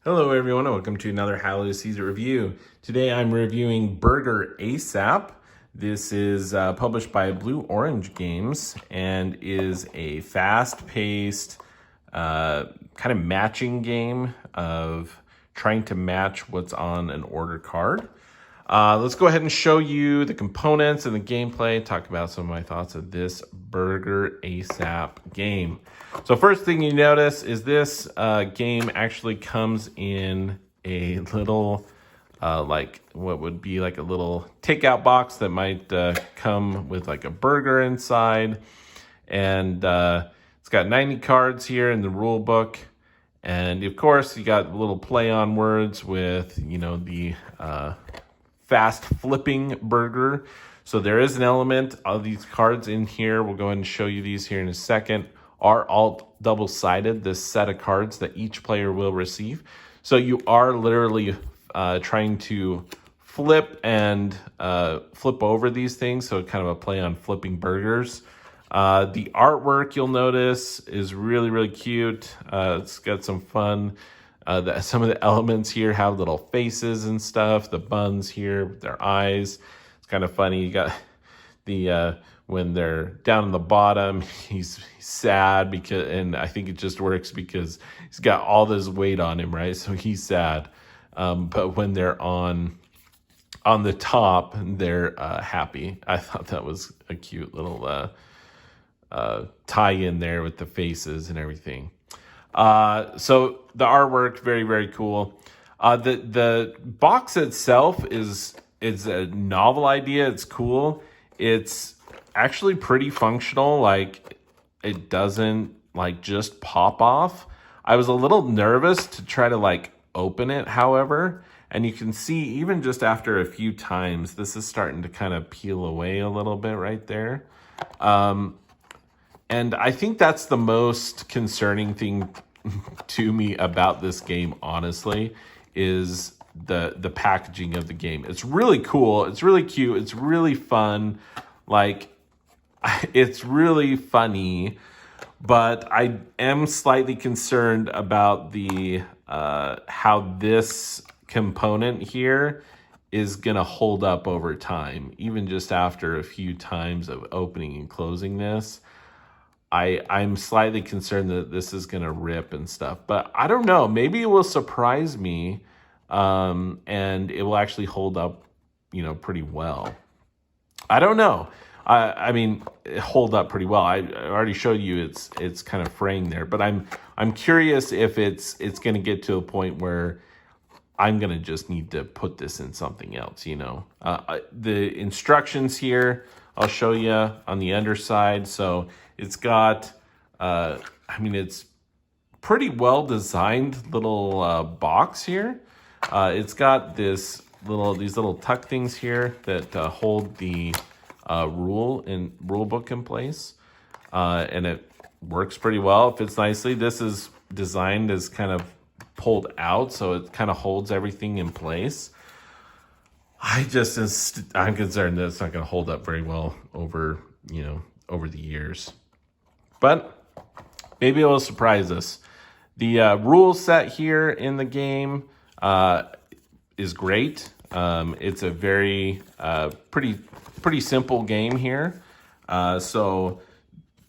Hello everyone, and welcome to another Hallelujah Caesar review. Today I'm reviewing Burger ASAP. This is published by Blue Orange Games and is a fast-paced kind of matching game of trying to match what's on an order card. Let's go ahead and show you the components and the gameplay, talk about some of my thoughts of this Burger ASAP game. So first thing you notice is this game actually comes in a little, like what would be like a little takeout box that might come with like a burger inside. And it's got 90 cards here in the rule book. And of course, you got a little play on words with, you know, the fast flipping burger. So there is an element of these cards in here. We'll go ahead and show you these here in a second. Are all double-sided, this set of cards that each player will receive. So you are literally trying to flip and flip over these things. So kind of a play on flipping burgers. The artwork, you'll notice, is really, really cute. It's got some fun. Some of the elements here have little faces and stuff. The buns here with their eyes. It's kind of funny. You got the when they're down in the bottom, he's sad because, and I think it just works because he's got all this weight on him, right? So he's sad. But when they're on the top, they're happy. I thought that was a cute little tie in there with the faces and everything. So the artwork, very, very cool. The box itself is a novel idea. It's cool. It's actually pretty functional. Like, it doesn't like just pop off. I was a little nervous to try to like open it, however, and you can see even just after a few times, this is starting to kind of peel away a little bit right there. And I think that's the most concerning thing to me about this game, honestly, is the packaging of the game. It's really cool. It's really cute. It's really fun. Like, it's really funny, but I am slightly concerned about the how this component here is gonna hold up over time, even just after a few times of opening and closing this. I'm slightly concerned that this is going to rip and stuff, but I don't know. Maybe it will surprise me, and it will actually hold up, you know, pretty well. I don't know. I mean, it hold up pretty well. I already showed you it's kind of fraying there, but I'm curious if it's going to get to a point where I'm going to just need to put this in something else, you know. The instructions here, I'll show you on the underside. So it's got, I mean, it's pretty well designed little box here. It's got these little tuck things here that hold the rule book in place, and it works pretty well. It fits nicely. This is designed as kind of pulled out, so it kind of holds everything in place. I'm concerned that it's not going to hold up very well over the years. But maybe it will surprise us. The rule set here in the game is great. It's a very pretty simple game here. So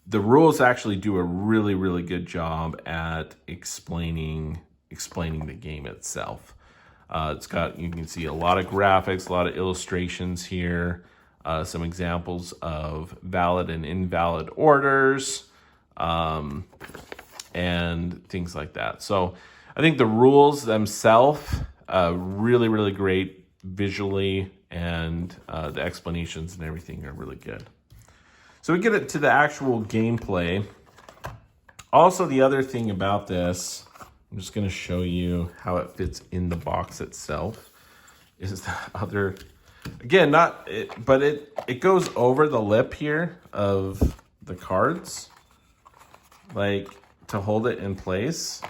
the rules actually do a really, really good job at explaining the game itself. It's got, you can see a lot of graphics, a lot of illustrations here, some examples of valid and invalid orders, and things like that. So I think the rules themselves, really, really great visually, and the explanations and everything are really good. So we get it to the actual gameplay. Also, the other thing about this, I'm just going to show you how it fits in the box itself, is the other, again, but it goes over the lip here of the cards, like, to hold it in place,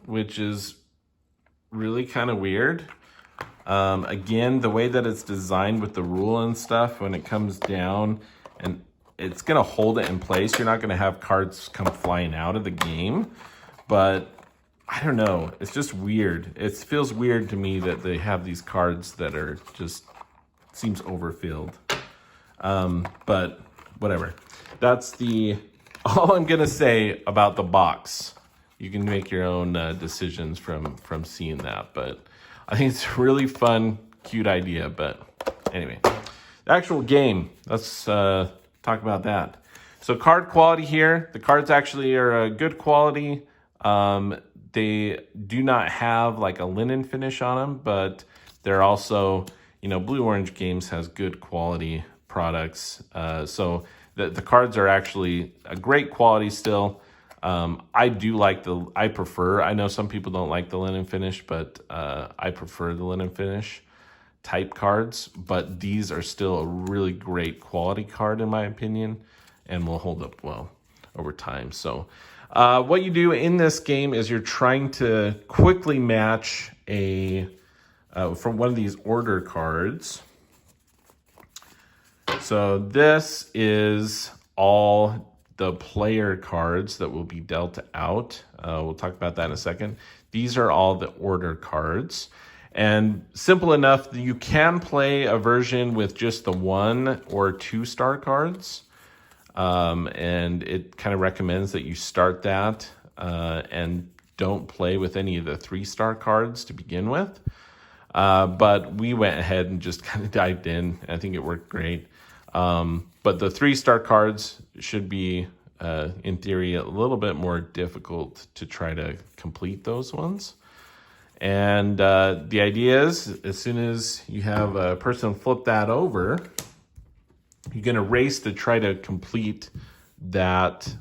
which is really kind of weird. Again, the way that it's designed with the rule and stuff, when it comes down, and it's going to hold it in place. You're not going to have cards come flying out of the game, but I don't know. It's just weird. It feels weird to me that they have these cards that are just, seems overfilled. But whatever. That's all I'm going to say about the box. You can make your own decisions from seeing that. But I think it's a really fun, cute idea. But anyway, the actual game, let's talk about that. So card quality here. The cards actually are good quality. They do not have like a linen finish on them, but they're also, Blue Orange Games has good quality products. So the cards are actually a great quality still. I do like I know some people don't like the linen finish, but I prefer the linen finish type cards. But these are still a really great quality card in my opinion, and will hold up well over time. So what you do in this game is you're trying to quickly match from one of these order cards. So this is all the player cards that will be dealt out. We'll talk about that in a second. These are all the order cards. And simple enough, you can play a version with just the 1 or 2 star cards. And it kind of recommends that you start that and don't play with any of the 3-star cards to begin with. But we went ahead and just kind of dived in. I think it worked great. But the 3-star cards should be, in theory, a little bit more difficult to try to complete those ones. And the idea is, as soon as you have a person flip that over, you're going to race to try to complete that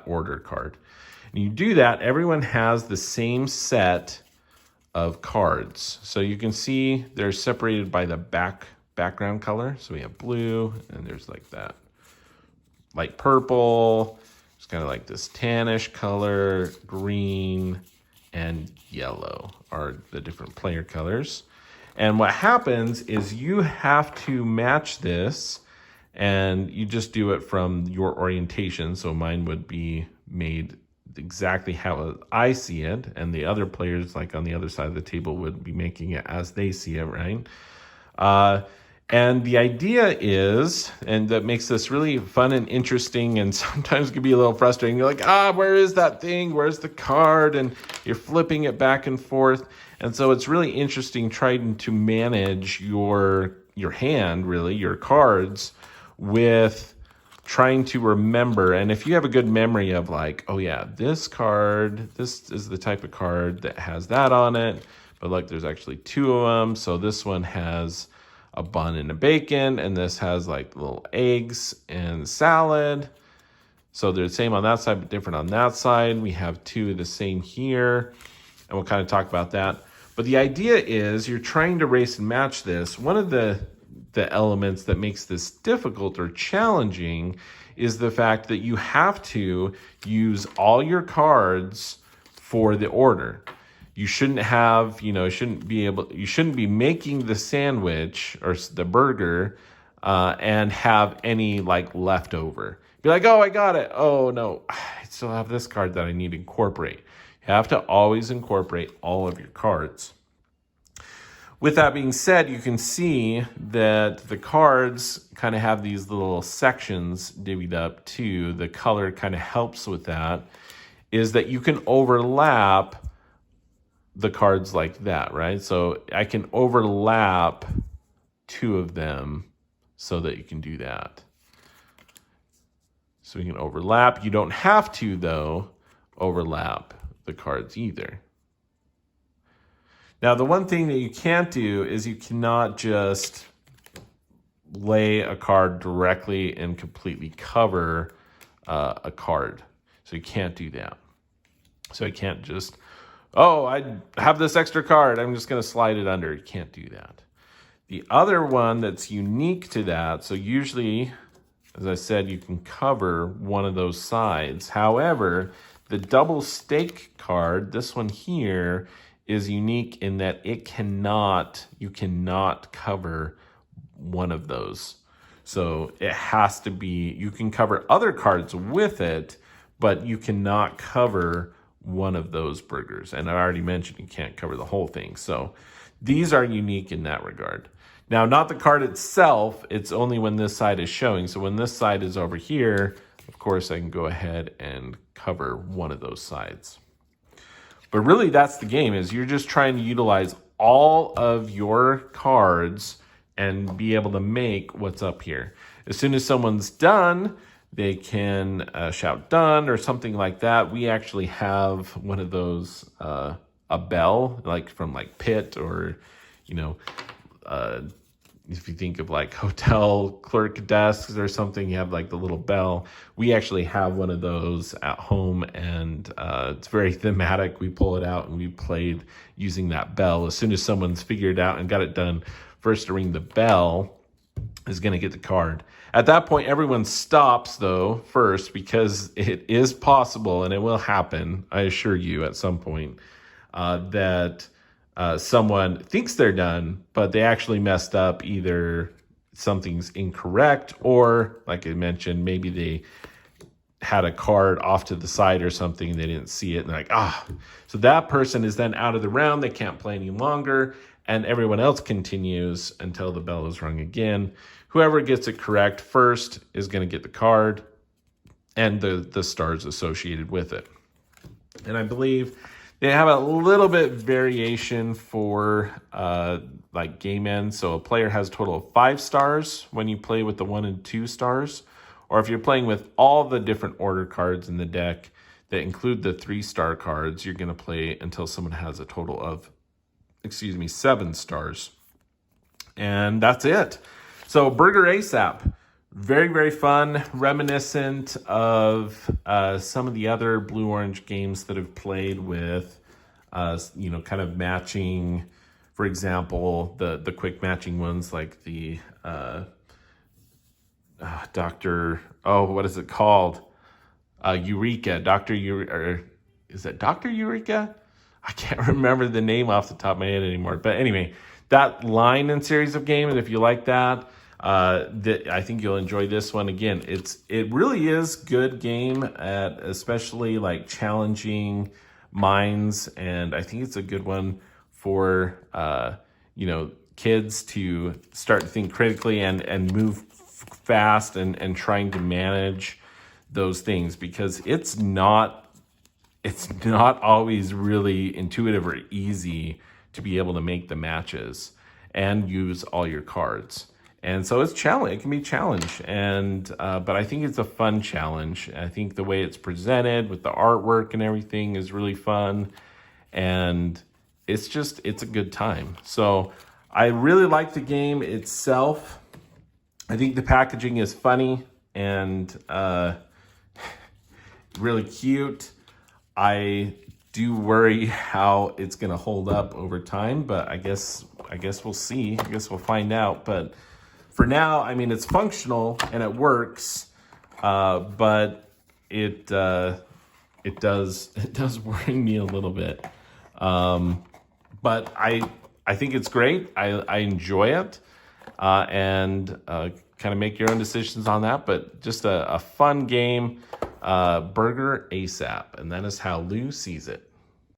order card. And you do that, everyone has the same set of cards. So you can see they're separated by the background color. So we have blue, and there's like that light purple. It's kind of like this tannish color, green, and yellow are the different player colors. And what happens is you have to match this, and you just do it from your orientation. So mine would be made exactly how I see it, and the other players, like on the other side of the table, would be making it as they see it, right? And the idea is, and that makes this really fun and interesting, and sometimes can be a little frustrating. You're like, where is that thing? Where's the card? And you're flipping it back and forth. And so it's really interesting trying to manage your hand, really, your cards, with trying to remember. And if you have a good memory of like, oh yeah, this card, this is the type of card that has that on it. But look, there's actually 2 of them. So this one has a bun and a bacon, and this has like little eggs and salad. So they're the same on that side, but different on that side. We have 2 of the same here, and we'll kind of talk about that. But the idea is you're trying to race and match this. One of the elements that makes this difficult or challenging is the fact that you have to use all your cards for the order. You shouldn't have, you shouldn't be making the sandwich or the burger and have any like leftover. Be like, oh, I got it. Oh no, I still have this card that I need to incorporate. You have to always incorporate all of your cards. With that being said, you can see that the cards kind of have these little sections divvied up too. The color kind of helps with that, is that you can overlap the cards like that, right? So I can overlap 2 of them so that you can do that. So we can overlap. You don't have to, though, overlap the cards either. Now, the one thing that you can't do is you cannot just lay a card directly and completely cover a card. So you can't do that. So I can't just, oh, I have this extra card, I'm just going to slide it under. You can't do that. The other one that's unique to that, so usually, as I said, you can cover one of those sides. However, the double stake card, this one here, is unique in that you cannot cover one of those. So it has to be, you can cover other cards with it, but you cannot cover one of those burgers. And I already mentioned you can't cover the whole thing. So these are unique in that regard. Now, not the card itself, it's only when this side is showing. So when this side is over here, of course, I can go ahead and cover one of those sides. But really, that's the game, is you're just trying to utilize all of your cards and be able to make what's up here. As soon as someone's done, they can shout done or something like that. We actually have one of those, a bell, like from like Pit, or, you know, if you think of like hotel clerk desks or something, you have like the little bell. We actually have one of those at home, and it's very thematic. We pull it out and we played using that bell. As soon as someone's figured out and got it done, first to ring the bell is going to get the card. At that point, everyone stops though first, because it is possible, and it will happen, I assure you, at some point, that someone thinks they're done, but they actually messed up. Either something's incorrect, or like I mentioned, maybe they had a card off to the side or something, they didn't see it, and they're like, so that person is then out of the round. They can't play any longer, and everyone else continues until the bell is rung again. Whoever gets it correct first is going to get the card and the stars associated with it. And I believe they have a little bit variation for like game end. So a player has a total of 5 stars when you play with the 1 and 2 stars. Or if you're playing with all the different order cards in the deck that include the 3-star cards, you're going to play until someone has a total of, 7 stars. And that's it. So Burger ASAP, very, very fun, reminiscent of some of the other Blue-Orange games that have played with, kind of matching, for example, the quick matching ones like the what is it called? Eureka, is it Dr. Eureka? I can't remember the name off the top of my head anymore. But anyway, that line and series of games, if you like that, I think you'll enjoy this one. Again, it really is good game at especially like challenging minds, and I think it's a good one for kids to start to think critically and move fast and trying to manage those things, because it's not always really intuitive or easy to be able to make the matches and use all your cards. And so it's challenge. It can be a challenge, but I think it's a fun challenge. I think the way it's presented with the artwork and everything is really fun, and it's a good time. So I really like the game itself. I think the packaging is funny and really cute. I do worry how it's going to hold up over time, but I guess we'll see. I guess we'll find out. But for now, I mean, it's functional and it works, but it does worry me a little bit. But I think it's great. I enjoy it, and kind of make your own decisions on that. But just a fun game, Burger ASAP, and that is how Lou sees it.